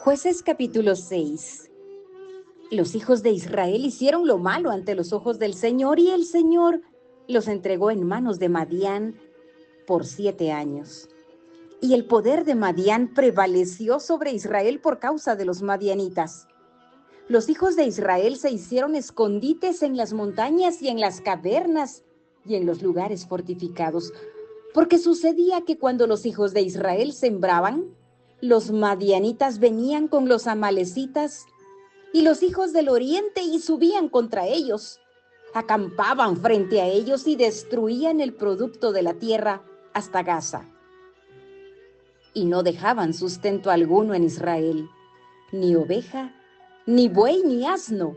Jueces capítulo 6. Los hijos de Israel hicieron lo malo ante los ojos del Señor, y el Señor los entregó en manos de Madián por 7 años. Y el poder de Madián prevaleció sobre Israel por causa de los madianitas. Los hijos de Israel se hicieron escondites en las montañas y en las cavernas y en los lugares fortificados, porque sucedía que cuando los hijos de Israel sembraban, los madianitas venían con los amalecitas y los hijos del oriente y subían contra ellos. Acampaban frente a ellos y destruían el producto de la tierra hasta Gaza. Y no dejaban sustento alguno en Israel, ni oveja, ni buey, ni asno,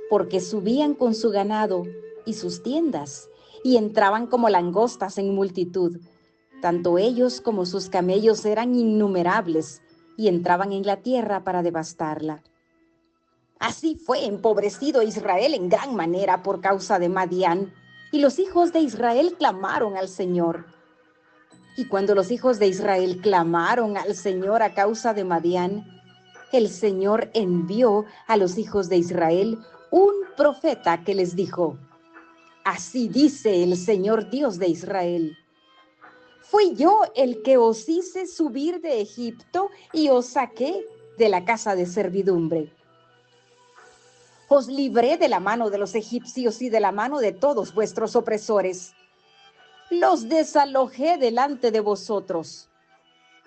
porque subían con su ganado y sus tiendas, y entraban como langostas en multitud. Tanto ellos como sus camellos eran innumerables, y entraban en la tierra para devastarla. Así fue empobrecido Israel en gran manera por causa de Madián, y los hijos de Israel clamaron al Señor. Y cuando los hijos de Israel clamaron al Señor a causa de Madián, el Señor envió a los hijos de Israel un profeta que les dijo: así dice el Señor Dios de Israel: fui yo el que os hice subir de Egipto y os saqué de la casa de servidumbre. Os libré de la mano de los egipcios y de la mano de todos vuestros opresores. Los desalojé delante de vosotros.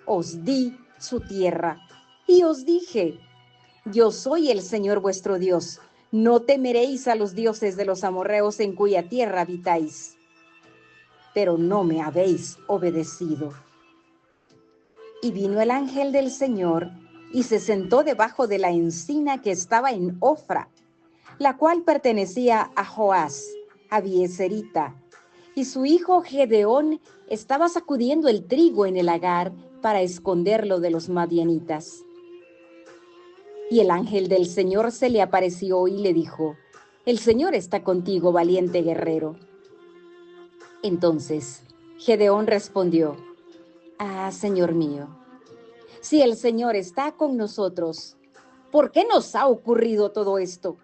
Os di su tierra y os dije: yo soy el Señor vuestro Dios. No temeréis a los dioses de los amorreos en cuya tierra habitáis. Pero no me habéis obedecido. Y vino el ángel del Señor y se sentó debajo de la encina que estaba en Ofra, la cual pertenecía a Joás, abieserita, y su hijo Gedeón estaba sacudiendo el trigo en el lagar para esconderlo de los madianitas. Y el ángel del Señor se le apareció y le dijo: el Señor está contigo, valiente guerrero. Entonces Gedeón respondió: Señor mío, si el Señor está con nosotros, ¿por qué nos ha ocurrido todo esto?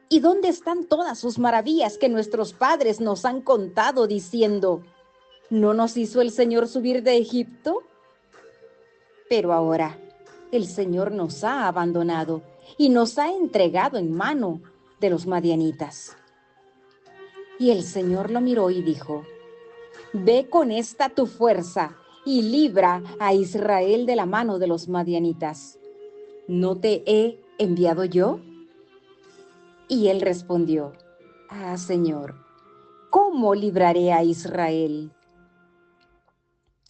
¿Y dónde están todas sus maravillas que nuestros padres nos han contado diciendo: ¿no nos hizo el Señor subir de Egipto? Pero ahora el Señor nos ha abandonado y nos ha entregado en mano de los madianitas. Y el Señor lo miró y dijo: ve con esta tu fuerza y libra a Israel de la mano de los madianitas. ¿No te he enviado yo? Y él respondió: Señor, ¿cómo libraré a Israel?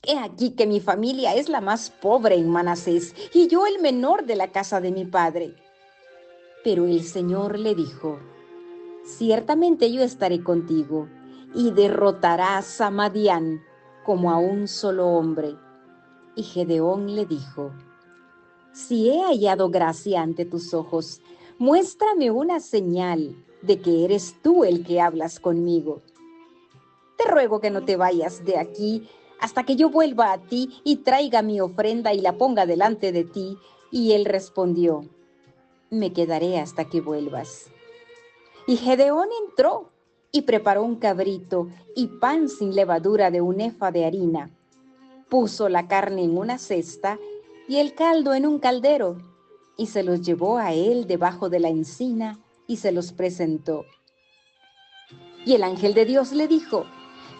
He aquí que mi familia es la más pobre en Manasés, y yo el menor de la casa de mi padre. Pero el Señor le dijo: ciertamente yo estaré contigo, y derrotarás a Madián como a un solo hombre. Y Gedeón le dijo: si he hallado gracia ante tus ojos, muéstrame una señal de que eres tú el que hablas conmigo. Te ruego que no te vayas de aquí hasta que yo vuelva a ti y traiga mi ofrenda y la ponga delante de ti. Y él respondió: me quedaré hasta que vuelvas. Y Gedeón entró y preparó un cabrito y pan sin levadura de un efa de harina. Puso la carne en una cesta y el caldo en un caldero, y se los llevó a él debajo de la encina y se los presentó. Y el ángel de Dios le dijo: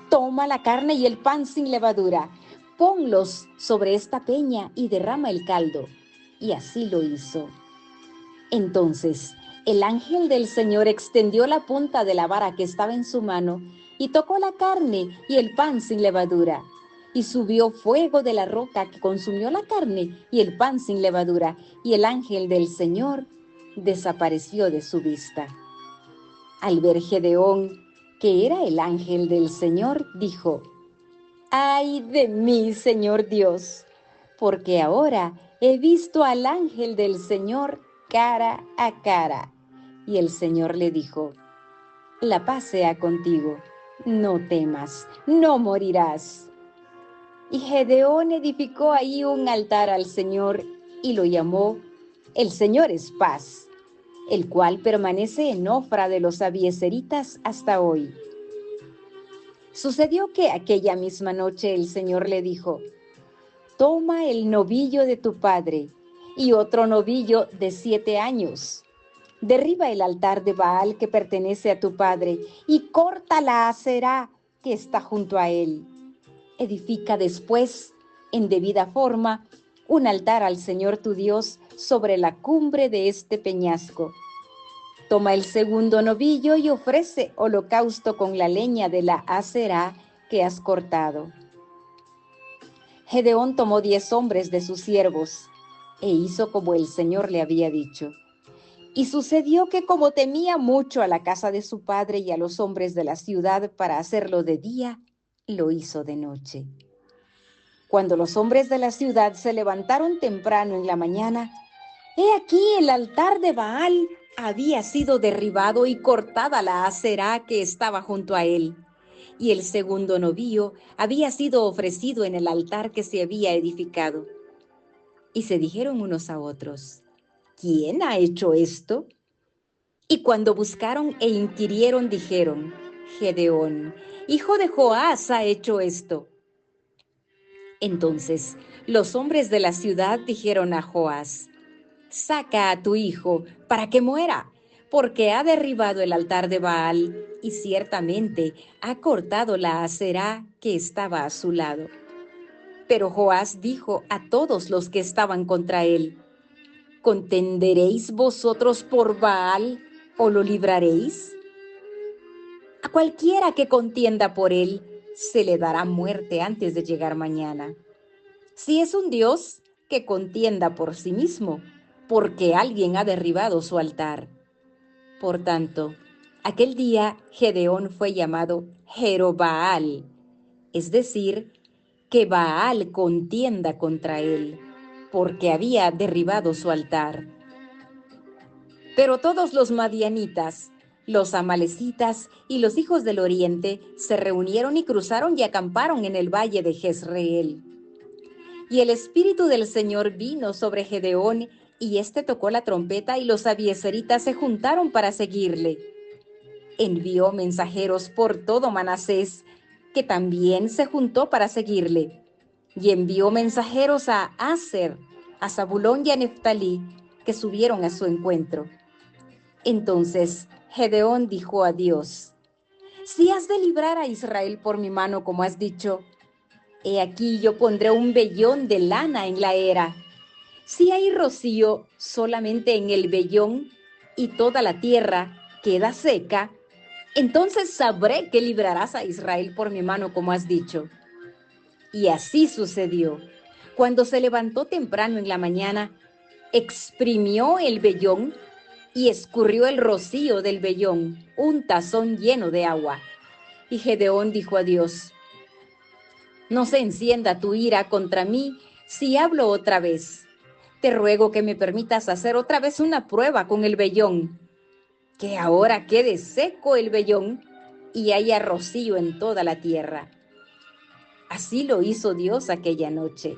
toma la carne y el pan sin levadura, ponlos sobre esta peña y derrama el caldo. Y así lo hizo. Entonces el ángel del Señor extendió la punta de la vara que estaba en su mano y tocó la carne y el pan sin levadura. Y subió fuego de la roca que consumió la carne y el pan sin levadura, y el ángel del Señor desapareció de su vista. Al ver Gedeón que era el ángel del Señor, dijo: ¡ay de mí, Señor Dios! Porque ahora he visto al ángel del Señor cara a cara. Y el Señor le dijo: la paz sea contigo, no temas, no morirás. Y Gedeón edificó ahí un altar al Señor y lo llamó El Señor es paz, el cual permanece en Ofra de los Abiezeritas hasta hoy. Sucedió que aquella misma noche el Señor le dijo: toma el novillo de tu padre y otro novillo de 7 años. Derriba el altar de Baal que pertenece a tu padre y corta la acera que está junto a él. Edifica después, en debida forma, un altar al Señor tu Dios sobre la cumbre de este peñasco. Toma el segundo novillo y ofrece holocausto con la leña de la acera que has cortado. Gedeón tomó 10 hombres de sus siervos e hizo como el Señor le había dicho. Y sucedió que como temía mucho a la casa de su padre y a los hombres de la ciudad para hacerlo de día, lo hizo de noche. Cuando los hombres de la ciudad se levantaron temprano en la mañana, he aquí el altar de Baal había sido derribado y cortada la acera que estaba junto a él. Y el segundo novillo había sido ofrecido en el altar que se había edificado. Y se dijeron unos a otros: ¿quién ha hecho esto? Y cuando buscaron e inquirieron, dijeron: Gedeón, hijo de Joás, ha hecho esto. Entonces los hombres de la ciudad dijeron a Joás: saca a tu hijo para que muera, porque ha derribado el altar de Baal y ciertamente ha cortado la acera que estaba a su lado. Pero Joás dijo a todos los que estaban contra él: ¿contenderéis vosotros por Baal o lo libraréis? A cualquiera que contienda por él se le dará muerte antes de llegar mañana. Si es un Dios, que contienda por sí mismo, porque alguien ha derribado su altar. Por tanto, aquel día Gedeón fue llamado Jerobaal, es decir, que Baal contienda contra él, porque había derribado su altar. Pero todos los madianitas, los amalecitas y los hijos del oriente se reunieron y cruzaron y acamparon en el valle de Jezreel. Y el espíritu del Señor vino sobre Gedeón, y éste tocó la trompeta, y los abiezeritas se juntaron para seguirle. Envió mensajeros por todo Manasés, que también se juntó para seguirle. Y envió mensajeros a Aser, a Zabulón y a Neftalí, que subieron a su encuentro. Entonces Gedeón dijo a Dios: si has de librar a Israel por mi mano, como has dicho, he aquí yo pondré un vellón de lana en la era. Si hay rocío solamente en el vellón y toda la tierra queda seca, entonces sabré que librarás a Israel por mi mano, como has dicho. Y así sucedió. Cuando se levantó temprano en la mañana, exprimió el vellón y escurrió el rocío del vellón, un tazón lleno de agua. Y Gedeón dijo a Dios: no se encienda tu ira contra mí si hablo otra vez. Te ruego que me permitas hacer otra vez una prueba con el vellón, que ahora quede seco el vellón y haya rocío en toda la tierra. Así lo hizo Dios aquella noche,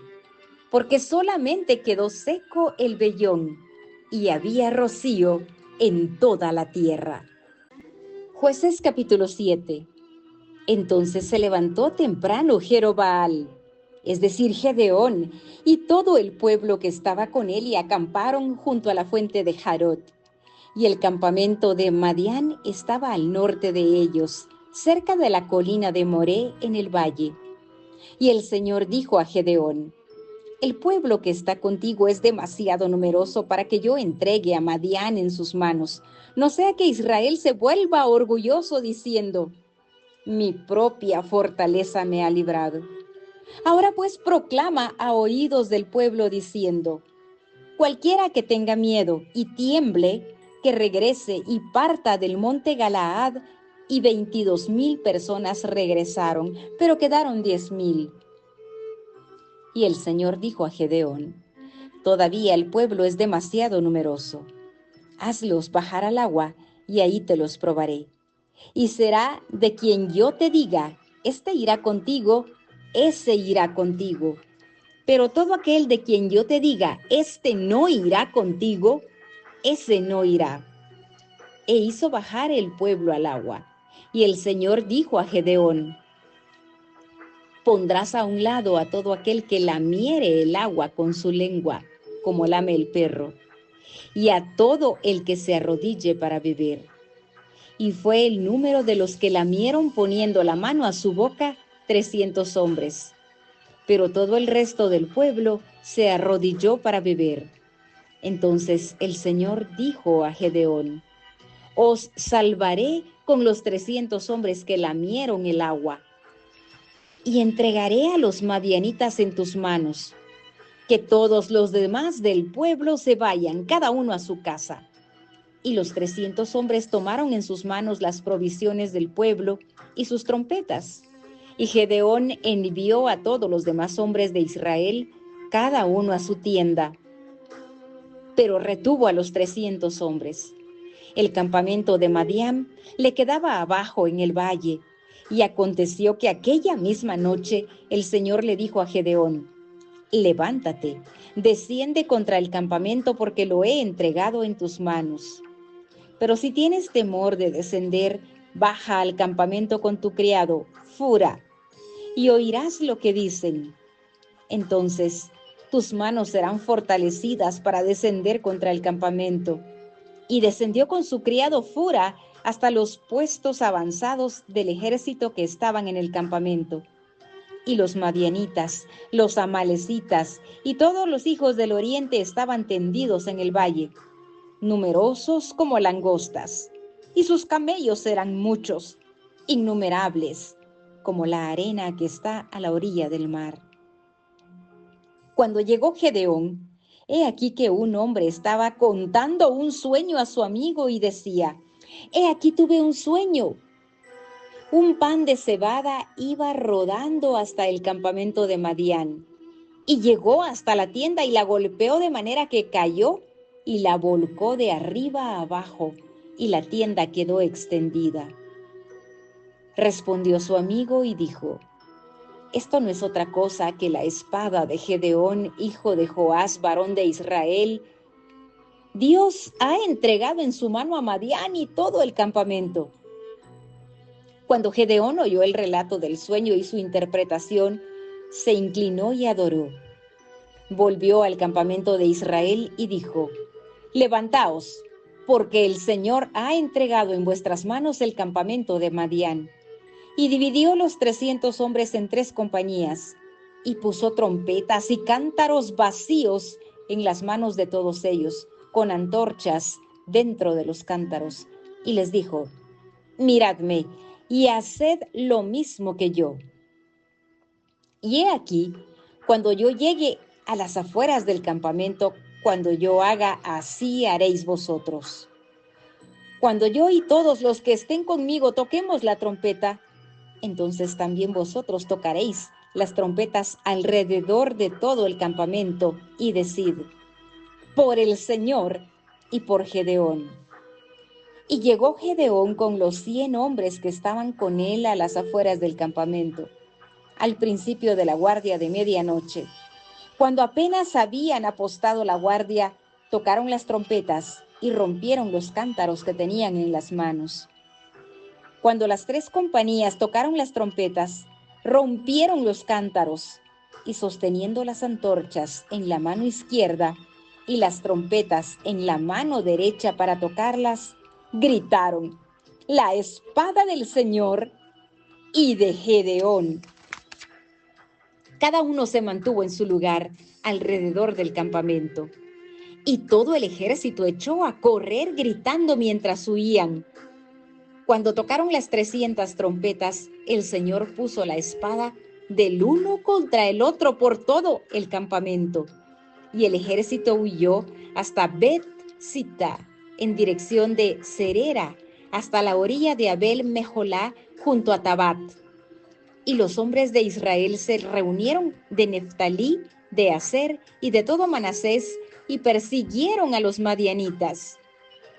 porque solamente quedó seco el vellón y había rocío en toda la tierra. Jueces capítulo 7. Entonces se levantó temprano Jerobaal, es decir, Gedeón, y todo el pueblo que estaba con él, y acamparon junto a la fuente de Jarot. Y el campamento de Madián estaba al norte de ellos, cerca de la colina de Moré en el valle. Y el Señor dijo a Gedeón: el pueblo que está contigo es demasiado numeroso para que yo entregue a Madián en sus manos, no sea que Israel se vuelva orgulloso diciendo: mi propia fortaleza me ha librado. Ahora pues proclama a oídos del pueblo diciendo: cualquiera que tenga miedo y tiemble, que regrese y parta del monte Galaad. Y 22,000 personas regresaron, pero quedaron 10,000. Y el Señor dijo a Gedeón: todavía el pueblo es demasiado numeroso. Hazlos bajar al agua, y ahí te los probaré. Y será de quien yo te diga: este irá contigo, ese irá contigo. Pero todo aquel de quien yo te diga, este no irá contigo, ese no irá. E hizo bajar el pueblo al agua. Y el Señor dijo a Gedeón: pondrás a un lado a todo aquel que lamiere el agua con su lengua, como lame el perro, y a todo el que se arrodille para beber. Y fue el número de los que lamieron poniendo la mano a su boca 300 hombres. Pero todo el resto del pueblo se arrodilló para beber. Entonces el Señor dijo a Gedeón: os salvaré con los 300 hombres que lamieron el agua, y entregaré a los madianitas en tus manos. Que todos los demás del pueblo se vayan, cada uno a su casa. Y los 300 hombres tomaron en sus manos las provisiones del pueblo y sus trompetas. Y Gedeón envió a todos los demás hombres de Israel, cada uno a su tienda. Pero retuvo a los 300 hombres. El campamento de Madián le quedaba abajo en el valle. Y aconteció que aquella misma noche el Señor le dijo a Gedeón: levántate, desciende contra el campamento porque lo he entregado en tus manos. Pero si tienes temor de descender, baja al campamento con tu criado, Fura, y oirás lo que dicen. Entonces tus manos serán fortalecidas para descender contra el campamento. Y descendió con su criado Fura hasta los puestos avanzados del ejército que estaban en el campamento. Y los madianitas, los amalecitas y todos los hijos del oriente estaban tendidos en el valle, numerosos como langostas, y sus camellos eran muchos, innumerables, como la arena que está a la orilla del mar. Cuando llegó Gedeón, he aquí que un hombre estaba contando un sueño a su amigo y decía: he aquí tuve un sueño. Un pan de cebada iba rodando hasta el campamento de Madián, y llegó hasta la tienda y la golpeó de manera que cayó y la volcó de arriba a abajo, y la tienda quedó extendida. Respondió su amigo y dijo: esto no es otra cosa que la espada de Gedeón, hijo de Joás, varón de Israel. Dios ha entregado en su mano a Madián y todo el campamento. Cuando Gedeón oyó el relato del sueño y su interpretación, se inclinó y adoró. Volvió al campamento de Israel y dijo: levantaos, porque el Señor ha entregado en vuestras manos el campamento de Madián. Y dividió los 300 hombres en 3 compañías, y puso trompetas y cántaros vacíos en las manos de todos ellos, con antorchas dentro de los cántaros. Y les dijo: miradme, y haced lo mismo que yo. Y he aquí, cuando yo llegue a las afueras del campamento, cuando yo haga, así haréis vosotros. Cuando yo y todos los que estén conmigo toquemos la trompeta, entonces también vosotros tocaréis las trompetas alrededor de todo el campamento, y decid: por el Señor y por Gedeón. Y llegó Gedeón con los 100 hombres que estaban con él a las afueras del campamento, al principio de la guardia de medianoche. Cuando apenas habían apostado la guardia, tocaron las trompetas y rompieron los cántaros que tenían en las manos. Cuando las 3 compañías tocaron las trompetas, rompieron los cántaros, y sosteniendo las antorchas en la mano izquierda y las trompetas en la mano derecha para tocarlas, gritaron: la espada del Señor y de Gedeón. Cada uno se mantuvo en su lugar alrededor del campamento, y todo el ejército echó a correr gritando mientras huían. Cuando tocaron las 300 trompetas, el Señor puso la espada del uno contra el otro por todo el campamento, y el ejército huyó hasta Bet-Sita, en dirección de Serera, hasta la orilla de Abel-Meholá, junto a Tabat. Y los hombres de Israel se reunieron de Neftalí, de Aser y de todo Manasés, y persiguieron a los madianitas.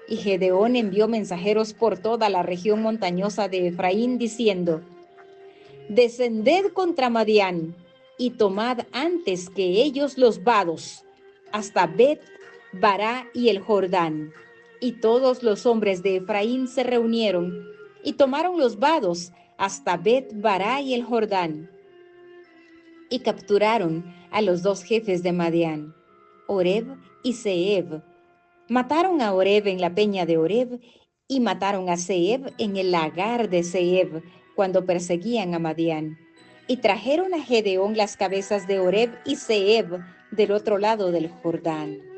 Y Gedeón envió mensajeros por toda la región montañosa de Efraín, diciendo: descended contra Madián, y tomad antes que ellos los vados, hasta Bet Bará y el Jordán. Y todos los hombres de Efraín se reunieron y tomaron los vados hasta Bet Bará y el Jordán. Y capturaron a los dos jefes de Madián, Oreb y Zeeb. Mataron a Oreb en la peña de Oreb y mataron a Zeeb en el lagar de Zeeb cuando perseguían a Madián. Y trajeron a Gedeón las cabezas de Oreb y Zeeb del otro lado del Jordán.